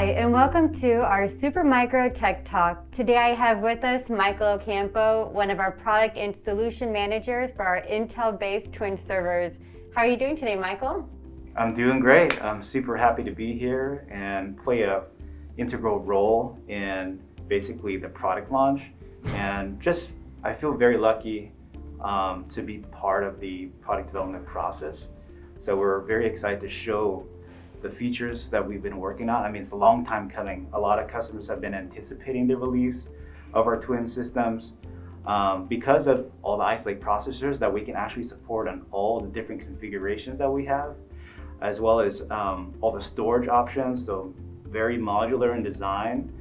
Hi, and welcome to our Supermicro Tech Talk. Today I have with us Michael Ocampo, one of our product and solution managers for our Intel-based twin servers. How are you doing today, Michael? I'm doing great. I'm super happy to be here and play an integral role in basically the product launch. And I feel very lucky to be part of the product development process. So we're very excited to show the features that we've been working on. I mean, it's a long time coming. A lot of customers have been anticipating the release of our twin systems because of all the Ice Lake processors that we can actually support on all the different configurations that we have, as well as all the storage options, so very modular in design,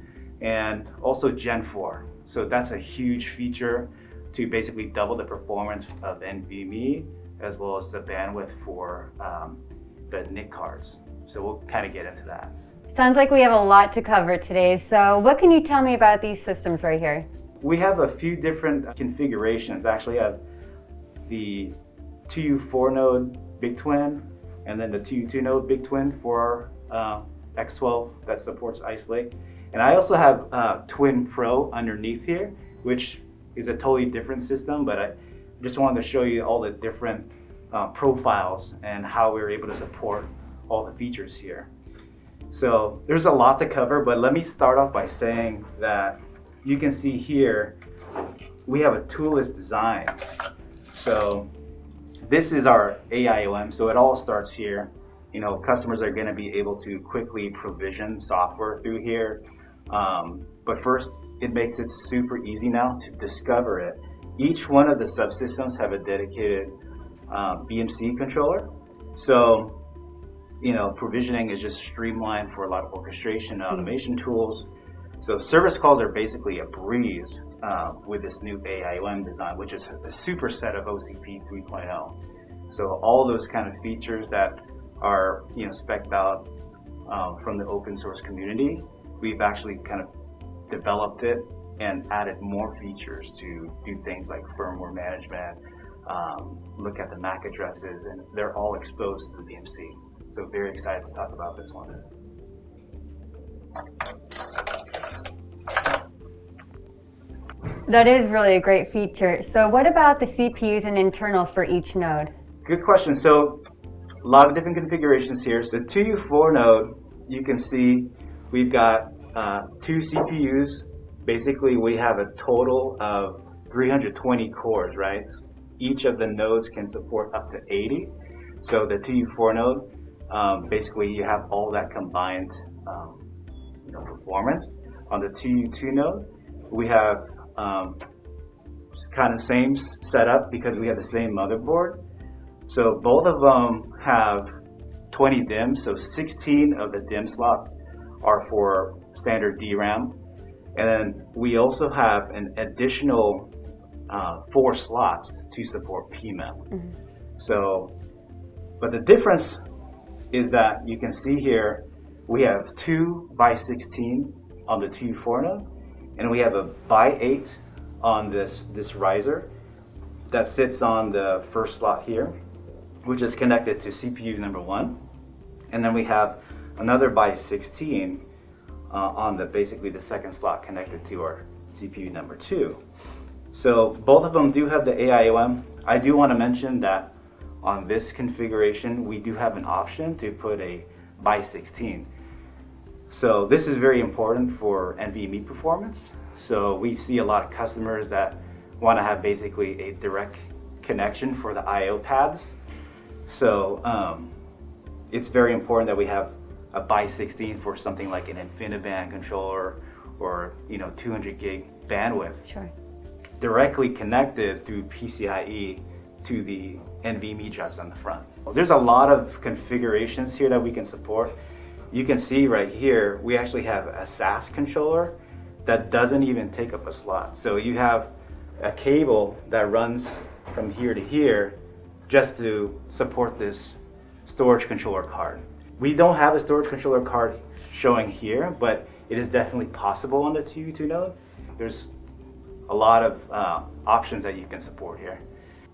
and also Gen 4. So that's a huge feature to basically double the performance of NVMe, as well as the bandwidth for the NIC cards. So we'll kind of get into that. Sounds like we have a lot to cover today. So what can you tell me about these systems right here? We have a few different configurations. Actually, I have the 2U4 node BigTwin, and then the 2U2 node BigTwin for X12 that supports Ice Lake. And I also have TwinPro underneath here, which is a totally different system, but I just wanted to show you all the different profiles and how we're able to support all the features here. So there's a lot to cover, but let me start off by saying that you can see here we have a toolless design. So this is our AIOM, so it all starts here. You know, customers are going to be able to quickly provision software through here. But first, it makes it super easy now to discover it. Each one of the subsystems have a dedicated BMC controller. So, you know, provisioning is just streamlined for a lot of orchestration and automation tools. So service calls are basically a breeze with this new AIOM design, which is a superset of OCP 3.0. So all those kind of features that are, you know, spec'd out from the open source community, we've actually kind of developed it and added more features to do things like firmware management, look at the MAC addresses, and they're all exposed to the BMC. So very excited to talk about this one. That is really a great feature. So what about the CPUs and internals for each node? Good question. So a lot of different configurations here. So the 2U4 node, you can see we've got 2 CPUs. Basically, we have a total of 320 cores, right? Each of the nodes can support up to 80. So the 2U4 node, basically you have all that combined performance. On the 2U2 node, we have kind of same setup because we have the same motherboard. So both of them have 20 DIMMs, so 16 of the DIMM slots are for standard DRAM. And then we also have an additional 4 slots to support PMEM. So, but the difference is that you can see here, we have 2 by 16 on the 2U4 node, and we have a by 8 on this riser that sits on the first slot here, which is connected to CPU number 1. And then we have another by 16 on basically the second slot connected to our CPU number 2. So both of them do have the AIOM. I do want to mention that on this configuration, we do have an option to put a by 16. So this is very important for NVMe performance. So we see a lot of customers that want to have basically a direct connection for the I/O paths. So it's very important that we have a by 16 for something like an InfiniBand controller or 200 gig bandwidth. Sure. Directly connected through PCIe to the NVMe drives on the front. There's a lot of configurations here that we can support. You can see right here, we actually have a SAS controller that doesn't even take up a slot. So you have a cable that runs from here to here just to support this storage controller card. We don't have a storage controller card showing here, but it is definitely possible on the 2U2 node. There's a lot of options that you can support here.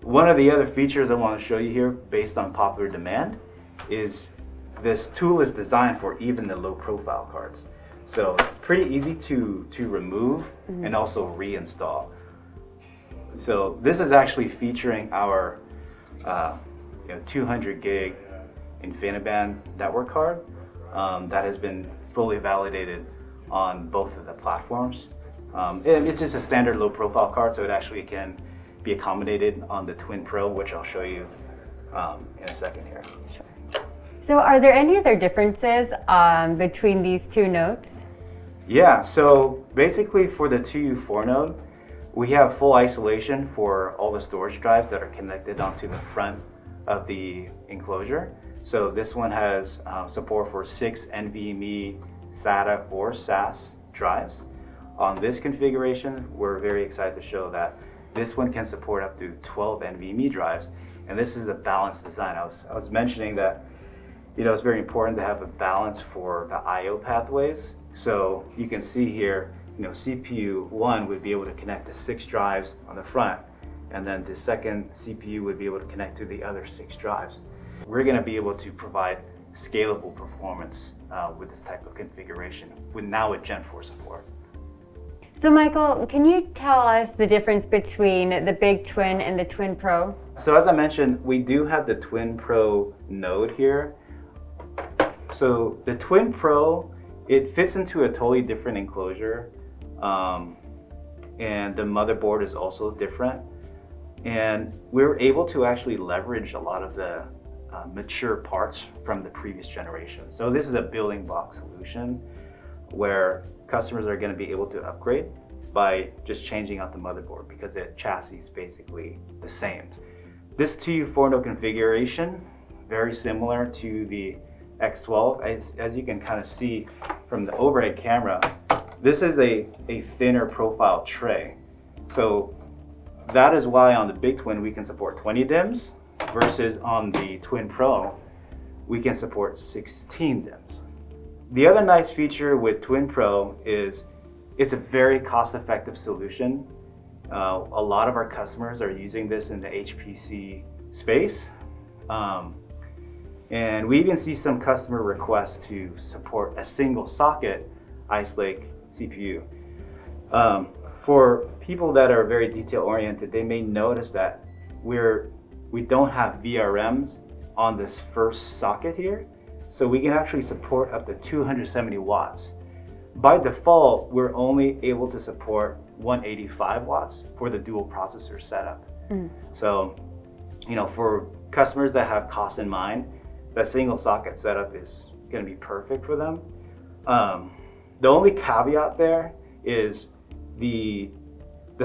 One of the other features I want to show you here, based on popular demand, is this tool is designed for even the low profile cards. So pretty easy to remove and also reinstall. So this is actually featuring our 200 gig InfiniBand network card that has been fully validated on both of the platforms. And it's just a standard low profile card, so it actually can be accommodated on the TwinPro, which I'll show you in a second here. Sure. So are there any other differences between these two nodes? Yeah, so basically for the 2U4 node, we have full isolation for all the storage drives that are connected onto the front of the enclosure. So this one has support for 6 NVMe, SATA, or SAS drives. On this configuration, we're very excited to show that this one can support up to 12 NVMe drives, and this is a balanced design. I was mentioning that it's very important to have a balance for the I/O pathways. So you can see here, CPU 1 would be able to connect to 6 drives on the front, and then the second CPU would be able to connect to the other 6 drives. We're going to be able to provide scalable performance with this type of configuration with Gen 4 support. So Michael, can you tell us the difference between the BigTwin and the TwinPro? So as I mentioned, we do have the TwinPro node here. So the TwinPro, it fits into a totally different enclosure, and the motherboard is also different. And we were able to actually leverage a lot of the mature parts from the previous generation. So this is a building block solution where customers are going to be able to upgrade by just changing out the motherboard because the chassis is basically the same. This 2U4 node configuration, very similar to the X12. As you can kind of see from the overhead camera, this is a thinner profile tray. So that is why on the BigTwin we can support 20 DIMMs versus on the TwinPro we can support 16 DIMMs. The other nice feature with TwinPro is it's a very cost-effective solution. A lot of our customers are using this in the HPC space. And we even see some customer requests to support a single socket Ice Lake CPU. For people that are very detail oriented, they may notice that we don't have VRMs on this first socket here. So we can actually support up to 270 watts. By default, we're only able to support 185 watts for the dual processor setup. So, for customers that have cost in mind, that single socket setup is going to be perfect for them. The only caveat there is the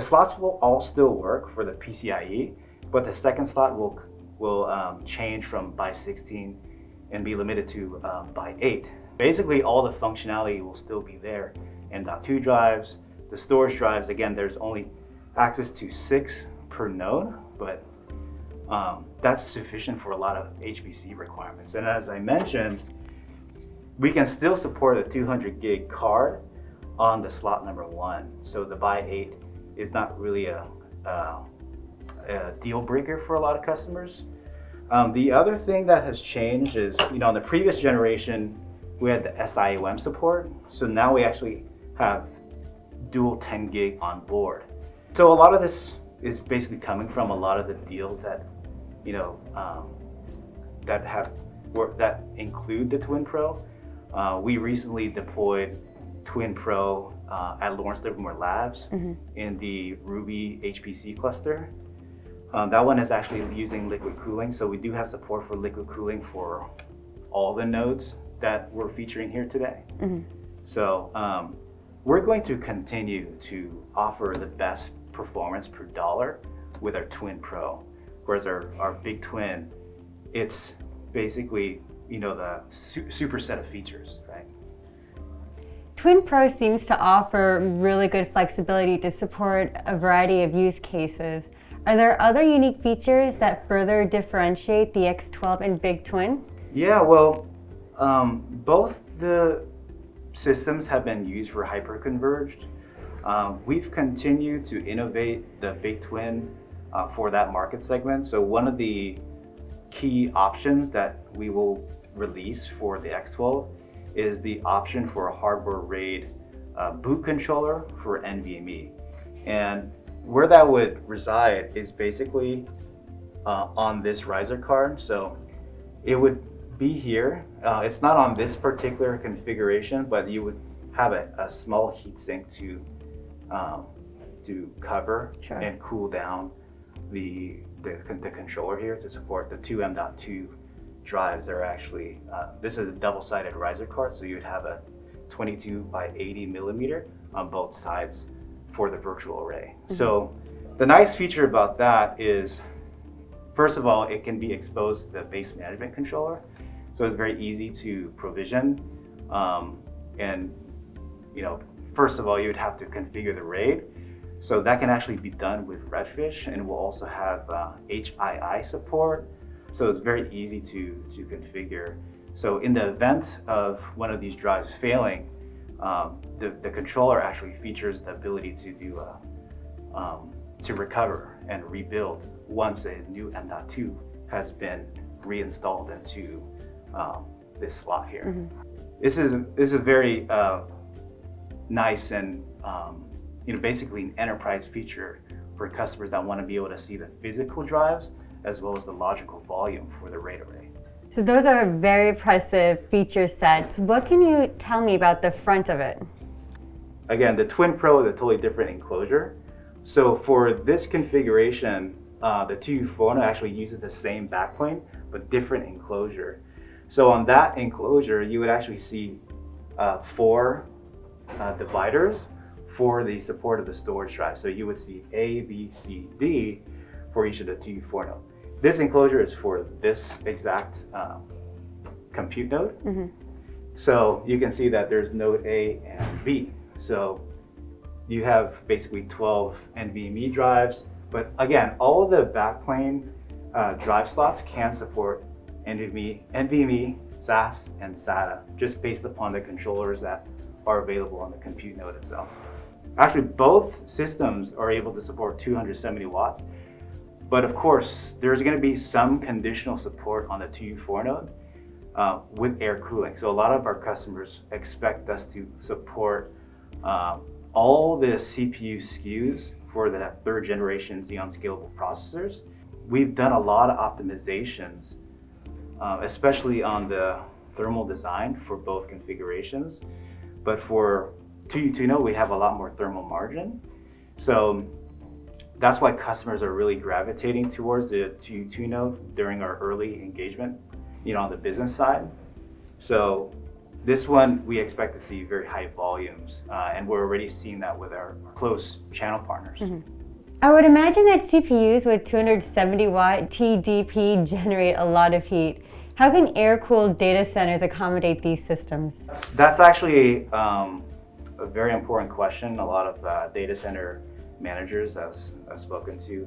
slots will all still work for the PCIe, but the second slot will change from by 16 and be limited to by 8. Basically, all the functionality will still be there. M.2 drives, the storage drives, again, there's only access to 6 per node, but that's sufficient for a lot of HPC requirements. And as I mentioned, we can still support a 200 gig card on the slot number 1. So the by 8 is not really a deal breaker for a lot of customers. The other thing that has changed is, on the previous generation, we had the SIOM support. So now we actually have dual 10 gig on board. So a lot of this is basically coming from a lot of the deals that, that include the TwinPro. We recently deployed TwinPro at Lawrence Livermore Labs in the Ruby HPC cluster. That one is actually using liquid cooling, so we do have support for liquid cooling for all the nodes that we're featuring here today. So we're going to continue to offer the best performance per dollar with our TwinPro, whereas our BigTwin, it's basically the super set of features, right? TwinPro seems to offer really good flexibility to support a variety of use cases. Are there other unique features that further differentiate the X12 and BigTwin? Yeah, well, both the systems have been used for hyperconverged. We've continued to innovate the BigTwin for that market segment. So one of the key options that we will release for the X12 is the option for a hardware RAID boot controller for NVMe. And where that would reside is basically on this riser card. So it would be here. It's not on this particular configuration, but you would have a small heatsink to cover Sure. and cool down the controller here to support the two M.2 drives. They're actually, this is a double-sided riser card, so you'd have a 22 by 80 millimeter on both sides for the virtual array. Mm-hmm. So the nice feature about that is, first of all, it can be exposed to the base management controller. So it's very easy to provision. And first of all, you would have to configure the RAID. So that can actually be done with Redfish, and we'll also have HCI support. So it's very easy to configure. So in the event of one of these drives failing, the controller actually features the ability to do to recover and rebuild once a new M.2 has been reinstalled into this slot here. Mm-hmm. This is a very nice and basically an enterprise feature for customers that want to be able to see the physical drives as well as the logical volume for the RAID array. So those are very impressive feature sets. What can you tell me about the front of it? Again, the TwinPro is a totally different enclosure. So for this configuration, the TU4 actually uses the same backplane, but different enclosure. So on that enclosure, you would actually see 4 dividers for the support of the storage drive. So you would see A, B, C, D for each of the TU4 nodes. This enclosure is for this exact compute node. Mm-hmm. So you can see that there's node A and B. So you have basically 12 NVMe drives, but again, all of the backplane drive slots can support NVMe, SAS, and SATA, just based upon the controllers that are available on the compute node itself. Actually, both systems are able to support 270 watts, but of course, there's going to be some conditional support on the TU4 node with air cooling. So a lot of our customers expect us to support all the CPU SKUs for the 3rd generation Xeon Scalable processors. We've done a lot of optimizations, especially on the thermal design for both configurations. But for TU2 node, we have a lot more thermal margin. So that's why customers are really gravitating towards the TU2 node during our early engagement, on the business side. So this one, we expect to see very high volumes, and we're already seeing that with our close channel partners. Mm-hmm. I would imagine that CPUs with 270 watt TDP generate a lot of heat. How can air-cooled data centers accommodate these systems? That's actually a very important question. A lot of data center managers I've spoken to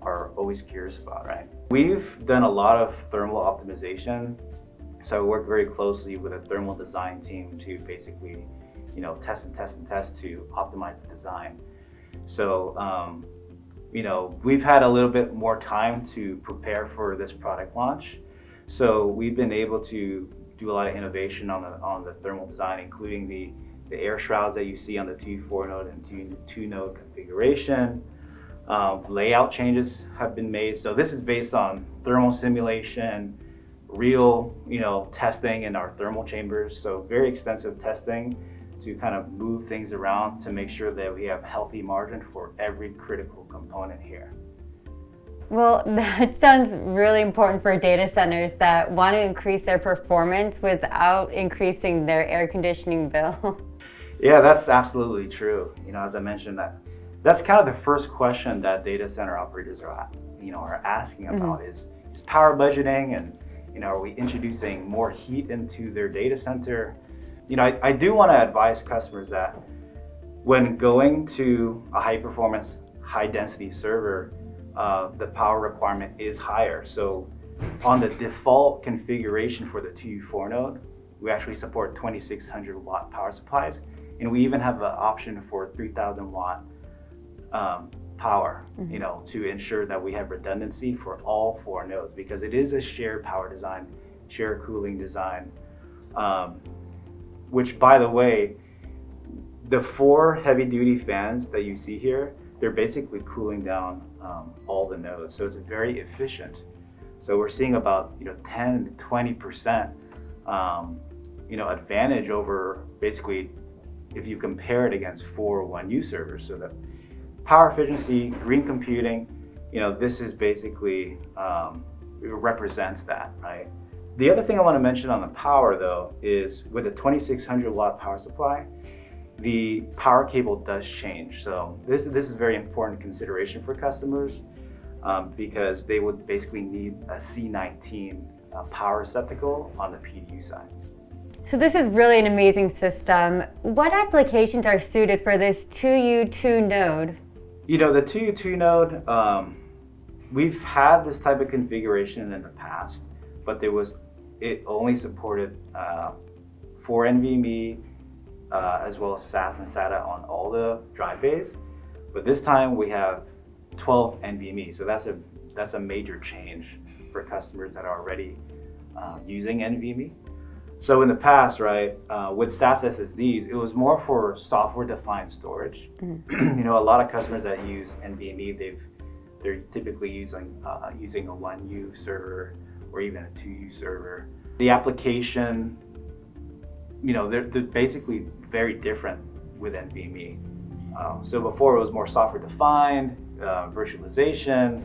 are always curious about, right? We've done a lot of thermal optimization. So we work very closely with a thermal design team to basically, test to optimize the design. So, we've had a little bit more time to prepare for this product launch. So we've been able to do a lot of innovation on the thermal design, including the air shrouds that you see on the TU4 node and TU2 node configuration. Layout changes have been made. So this is based on thermal simulation, real, testing in our thermal chambers. So very extensive testing to kind of move things around to make sure that we have healthy margin for every critical component here. Well, that sounds really important for data centers that want to increase their performance without increasing their air conditioning bill. Yeah, that's absolutely true. As I mentioned, that's kind of the first question that data center operators are asking about. Mm-hmm. is power budgeting, and are we introducing more heat into their data center? I do want to advise customers that when going to a high performance, high density server, the power requirement is higher. So on the default configuration for the TU4 node, we actually support 2600 watt power supplies, and we even have an option for 3000 watt power, mm-hmm. To ensure that we have redundancy for all 4 nodes, because it is a shared power design, shared cooling design. which, by the way, the 4 heavy-duty fans that you see here, they're basically cooling down all the nodes, so it's very efficient. So we're seeing about 10 to 20% advantage over basically if you compare it against 4 1U servers. So the power efficiency, green computing, this is basically it represents that, right? The other thing I want to mention on the power though is with a 2600 watt power supply, the power cable does change. So this is very important consideration for customers because they would basically need a C19 power receptacle on the PDU side. So this is really an amazing system. What applications are suited for this 2U2 node? The 2U2 node, we've had this type of configuration in the past, but it only supported 4 NVMe as well as SAS and SATA on all the drive bays. But this time we have 12 NVMe, so that's a major change for customers that are already using NVMe. So in the past, right, with SAS SSDs, it was more for software-defined storage. A lot of customers that use NVMe, they're typically using a 1U server or even a 2U server. The application, they're basically very different with NVMe. So before it was more software-defined, virtualization,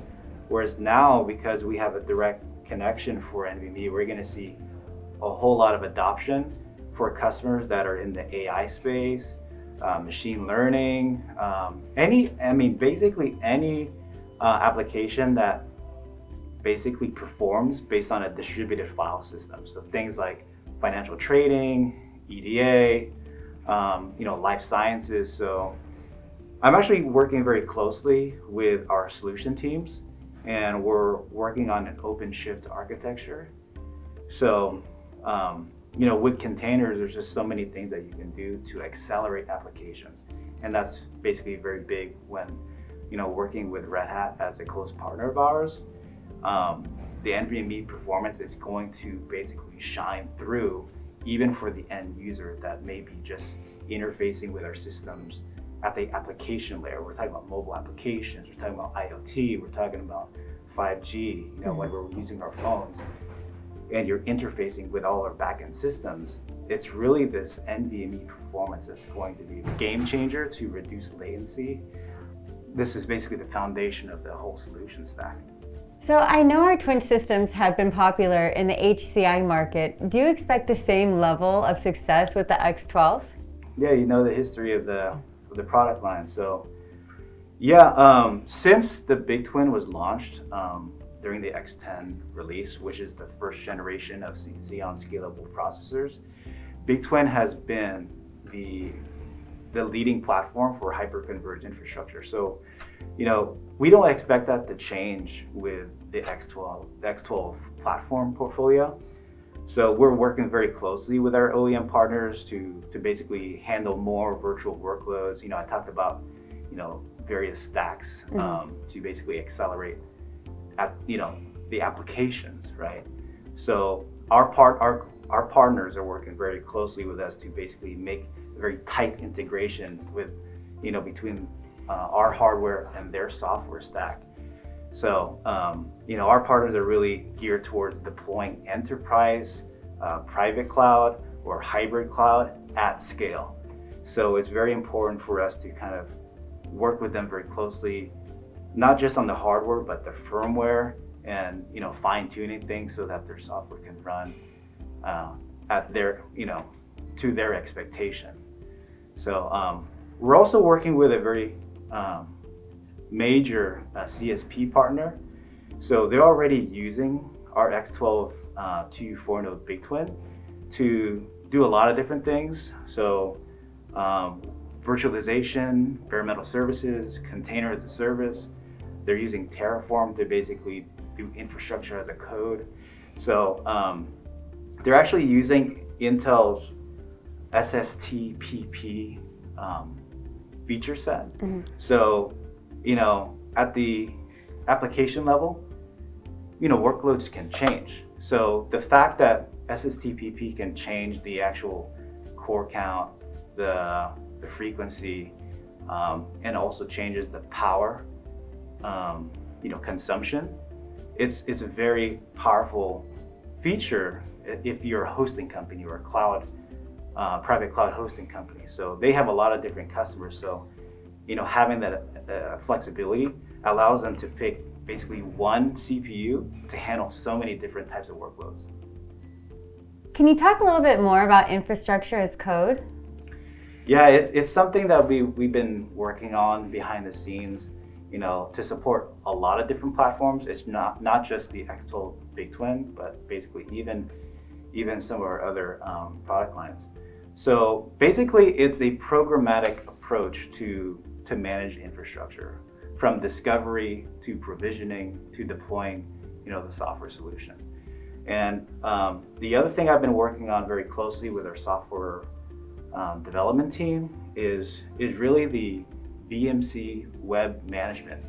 whereas now, because we have a direct connection for NVMe, we're going to see a whole lot of adoption for customers that are in the AI space, machine learning, basically any application that basically performs based on a distributed file system. So things like financial trading, EDA, life sciences. So I'm actually working very closely with our solution teams, and we're working on an OpenShift architecture. So, with containers, there's just so many things that you can do to accelerate applications. And that's basically very big when, working with Red Hat as a close partner of ours. The NVMe performance is going to basically shine through even for the end user that may be just interfacing with our systems at the application layer. We're talking about mobile applications, we're talking about IoT, we're talking about 5G, when we're using our phones and you're interfacing with all our backend systems. It's really this NVMe performance that's going to be the game changer to reduce latency. This is basically the foundation of the whole solution stack. So I know our twin systems have been popular in the HCI market. Do you expect the same level of success with the X12? Yeah, the history of the product line. So yeah, since the BigTwin was launched during the X10 release, which is the first generation of Xeon Scalable processors, BigTwin has been the leading platform for hyperconverged infrastructure. So, we don't expect that to change with the X12 platform portfolio. So we're working very closely with our OEM partners to basically handle more virtual workloads. I talked about, various stacks to basically accelerate the applications, right? So our partners are working very closely with us to basically make a very tight integration with, between our hardware and their software stack. So, our partners are really geared towards deploying enterprise, private cloud, or hybrid cloud at scale. So it's very important for us to kind of work with them very closely, not just on the hardware, but the firmware and, fine-tuning things so that their software can run at their, to their expectation. So we're also working with a very major CSP partner. So they're already using our X12 2U4 node BigTwin to do a lot of different things. So virtualization, bare metal services, container as a service. They're using Terraform to basically do infrastructure as a code. So they're actually using Intel's SSTPP feature set. So, at the application level, workloads can change. So the fact that SSTPP can change the actual core count, the frequency, and also changes the power, consumption. It's a very powerful feature if you're a hosting company or a cloud, private cloud hosting company. So they have a lot of different customers. So, having that flexibility allows them to pick basically one CPU to handle so many different types of workloads. Can you talk a little bit more about infrastructure as code? Yeah, it's something that we've been working on behind the scenes, to support a lot of different platforms. It's not just the X12 BigTwin, but basically even some of our other product lines. So basically, it's a programmatic approach to manage infrastructure, from discovery to provisioning to deploying, the software solution. And the other thing I've been working on very closely with our software development team is really the BMC web management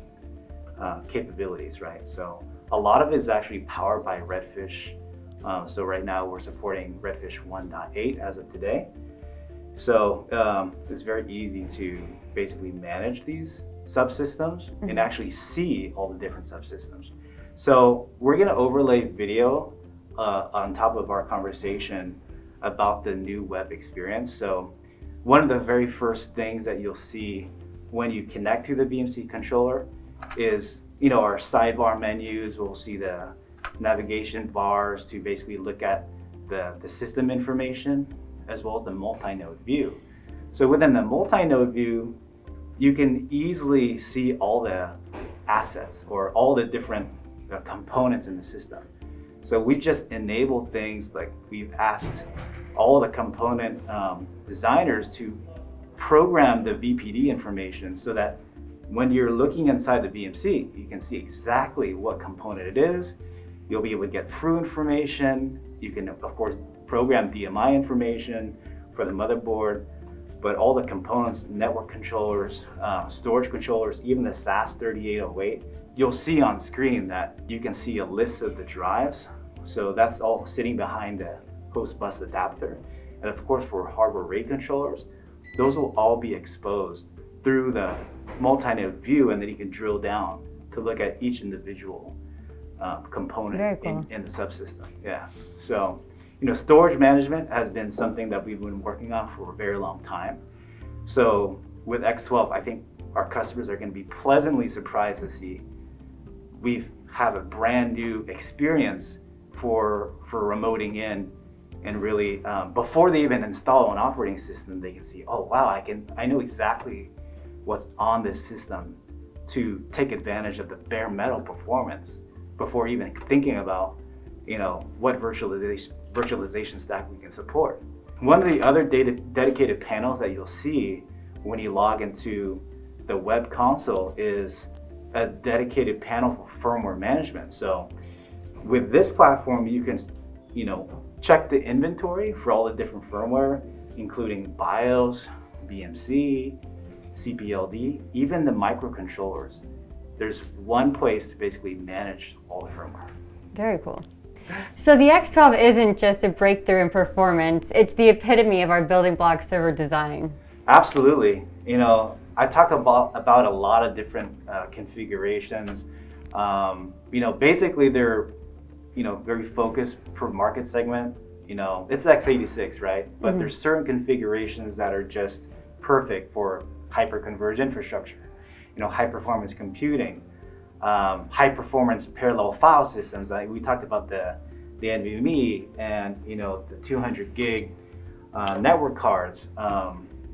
capabilities, right? So a lot of it is actually powered by Redfish. So right now we're supporting Redfish 1.8 as of today. So it's very easy to basically manage these subsystems and actually see all the different subsystems. So we're gonna overlay video on top of our conversation about the new web experience. So one of the very first things that you'll see when you connect to the BMC controller is, our sidebar menus. We'll see the navigation bars to basically look at the system information, as well as the multi-node view. So within the multi-node view, you can easily see all the assets or all the different components in the system. So we've just enabled things like we've asked all the component designers to program the VPD information so that when you're looking inside the BMC, you can see exactly what component it is. You'll be able to get through information. You can, of course, program DMI information for the motherboard, but all the components, network controllers, storage controllers, even the SAS 3808, you'll see on screen that you can see a list of the drives. So that's all sitting behind the host bus adapter. And of course, for hardware RAID controllers, those will all be exposed through the multi-node view, and then you can drill down to look at each individual component in the subsystem. Yeah. So, storage management has been something that we've been working on for a very long time. So with X12, I think our customers are going to be pleasantly surprised to see we have a brand new experience for remoting in, and really before they even install an operating system, they can see, oh wow, I know exactly what's on this system to take advantage of the bare metal performance before even thinking about what virtualization stack we can support. One of the other dedicated panels that you'll see when you log into the web console is a dedicated panel for firmware management. So with this platform, you can check the inventory for all the different firmware, including BIOS, BMC, CPLD, even the microcontrollers. There's one place to basically manage all the firmware. Very cool. So the X12 isn't just a breakthrough in performance, it's the epitome of our building block server design. Absolutely. I talked about a lot of different configurations. Basically they're very focused per market segment. It's x86, right? But there's certain configurations that are just perfect for hyper-converged infrastructure. High performance computing, high performance parallel file systems. Like we talked about the NVMe and the 200 gig network cards,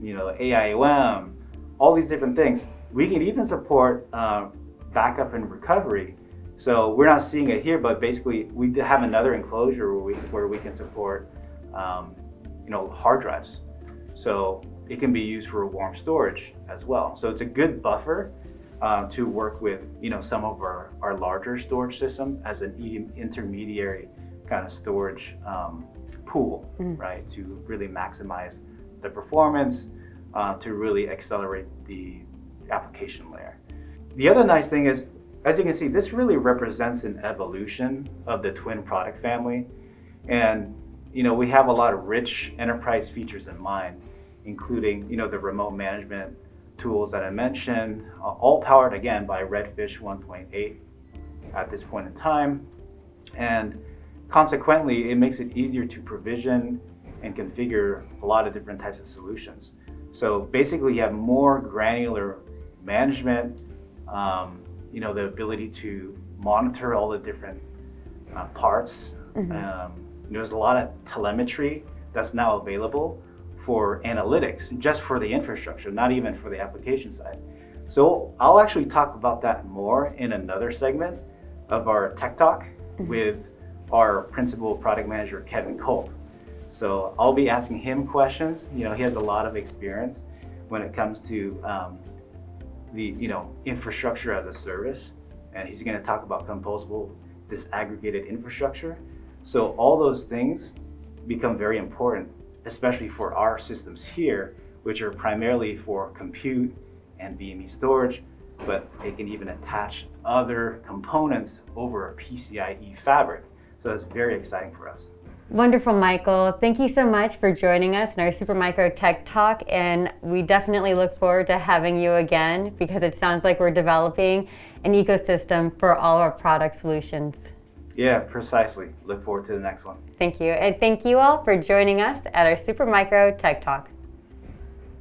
AIOM, all these different things. We can even support backup and recovery. So we're not seeing it here, but basically we have another enclosure where we can support hard drives. So it can be used for warm storage as well. So it's a good buffer to work with some of our larger storage system as an intermediary kind of storage pool, right? To really maximize the performance, to really accelerate the application layer. The other nice thing is, as you can see, this really represents an evolution of the Twin product family. And we have a lot of rich enterprise features in mind, including, the remote management tools that I mentioned, all powered again by Redfish 1.8 at this point in time. And consequently, it makes it easier to provision and configure a lot of different types of solutions. So basically you have more granular management, the ability to monitor all the different parts. There's a lot of telemetry that's now available for analytics, just for the infrastructure, not even for the application side. So I'll actually talk about that more in another segment of our Tech Talk with our principal product manager, Kevin Kolb. So I'll be asking him questions. He has a lot of experience when it comes to the infrastructure as a service, and he's going to talk about composable disaggregated infrastructure. So all those things become very important, especially for our systems here, which are primarily for compute and NVMe storage, but they can even attach other components over a PCIe fabric. So that's very exciting for us. Wonderful, Michael. Thank you so much for joining us in our Supermicro Tech Talk, and we definitely look forward to having you again because it sounds like we're developing an ecosystem for all our product solutions. Yeah, precisely. Look forward to the next one. Thank you, and thank you all for joining us at our Supermicro Tech Talk.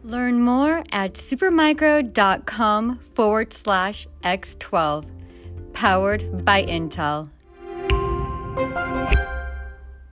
Learn more at supermicro.com/X12, powered by Intel.